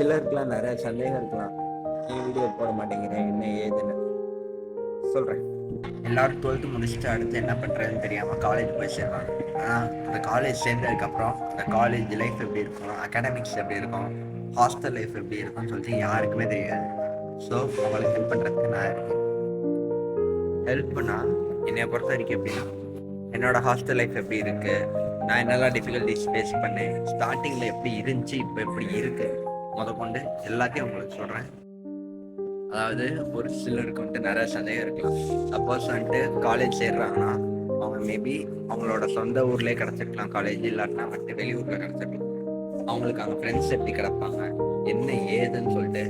சிலருக்குலாம் நிறைய சந்தேகம் இருக்கலாம், ஏன் வீடியோ போட மாட்டேங்கிறேன் என்ன ஏதுன்னு சொல்கிறேன். எல்லோரும் 12th முடிச்சுட்டு அடுத்து என்ன பண்ணுறதுன்னு தெரியாமல் காலேஜ் போய் சேர்வாங்க. ஆனால் அந்த காலேஜ் சேர்ந்ததுக்கப்புறம் அந்த காலேஜ் லைஃப் எப்படி இருக்கும், அகாடமிக்ஸ் எப்படி இருக்கும், ஹாஸ்டல் லைஃப் எப்படி இருக்கும்னு சொல்லிட்டு யாருக்குமே தெரியாது. ஸோ அவங்களுக்கு ஹெல்ப் பண்ணுறதுக்கு நான் இருக்கேன். ஹெல்ப்னா என்னை பொறுத்த வரைக்கும் எப்படின்னா, என்னோடய ஹாஸ்டல் லைஃப் எப்படி இருக்குது, நான் என்னெல்லாம் டிஃபிகல்ட்டிஸ் ஃபேஸ் பண்ணேன், ஸ்டார்டிங்கில் எப்படி இருந்துச்சு, இப்போ எப்படி இருக்குது கொண்டு எல்லாத்தையும் உங்களுக்கு சொல்கிறேன். அதாவது ஒரு சிலருக்கு வந்துட்டு நிறைய சந்தேகம் இருக்கலாம். சப்போஸ் வந்துட்டு காலேஜ் சேர்றாங்கன்னா அவங்க மேபி அவங்களோட சொந்த ஊர்லேயே கிடச்சிருக்கலாம் காலேஜ், இல்லாட்டினா வந்துட்டு வெளியூரில் கிடச்சிருக்கலாம். அவங்களுக்கு அங்கே ஃப்ரெண்ட்ஸ் எப்படி கிடப்பாங்க என்ன ஏதுன்னு சொல்லிட்டு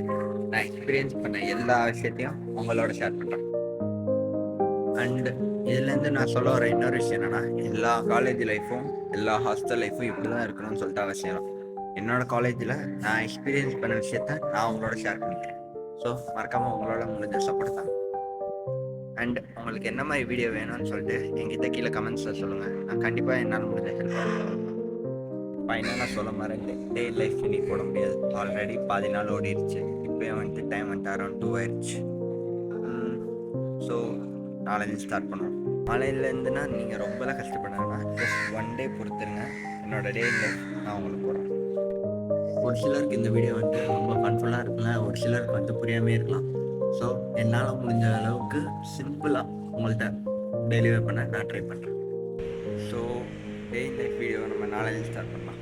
நான் எக்ஸ்பீரியன்ஸ் பண்ண எல்லா விஷயத்தையும் அவங்களோட ஷேர் பண்ணுறேன். அண்ட் இதுலேருந்து நான் சொல்ல வர இன்னொரு விஷயம் என்னென்னா, எல்லா காலேஜ் லைஃப்பும் எல்லா ஹாஸ்டல் லைஃப்பும் இப்படி தான் இருக்கணும்னு சொல்லிட்டு அவசியம். என்னோடய காலேஜில் நான் எக்ஸ்பீரியன்ஸ் பண்ண விஷயத்த நான் அவங்களோட ஷேர் பண்ணிக்கிறேன். ஸோ மறக்காமல் உங்களால் முடிஞ்ச சப்போர்ட் தான். அண்ட் உங்களுக்கு என்ன மாதிரி வீடியோ வேணும்னு சொல்லிட்டு எங்கிட்ட கீழே கமெண்ட்ஸில் சொல்லுங்கள். நான் கண்டிப்பாக என்னால் முடிஞ்ச ஹெல்ப் பண்ணுவேன். ஃபைனலாக சொல்ல மாதிரி டே லைஃப் இனி போட முடியாது, ஆல்ரெடி பாதி நாள் ஓடிடுச்சு. இப்போயே வந்துட்டு டைம் வந்துட்டு அரௌண்ட் 2 ஆயிடுச்சு. ஸோ நாளைக்கு ஸ்டார்ட் பண்ணுவோம். நாளையிலேருந்துன்னா நீங்கள் ரொம்பலாம் கஷ்டப்படாதுன்னா ஜஸ்ட் 1 டே பொறுத்துருங்க. என்னோடய டே லைஃப் நான் உங்களுக்கு போடுறேன். ஒரு சிலருக்கு இந்த வீடியோ வந்துட்டு ரொம்ப ஃபன்ஃபுல்லாக இருக்கலாம், ஒரு சிலருக்கு வந்துட்டு புரியாமே இருக்கலாம். ஸோ என்னால் முடிஞ்ச அளவுக்கு சிம்பிளாக உங்கள்கிட்ட டெலிவர் பண்ண நான் ட்ரை பண்ணுறேன். ஸோ டே லைஃப் வீடியோ நம்ம நாளைக்கு ஸ்டார்ட் பண்ணலாம்.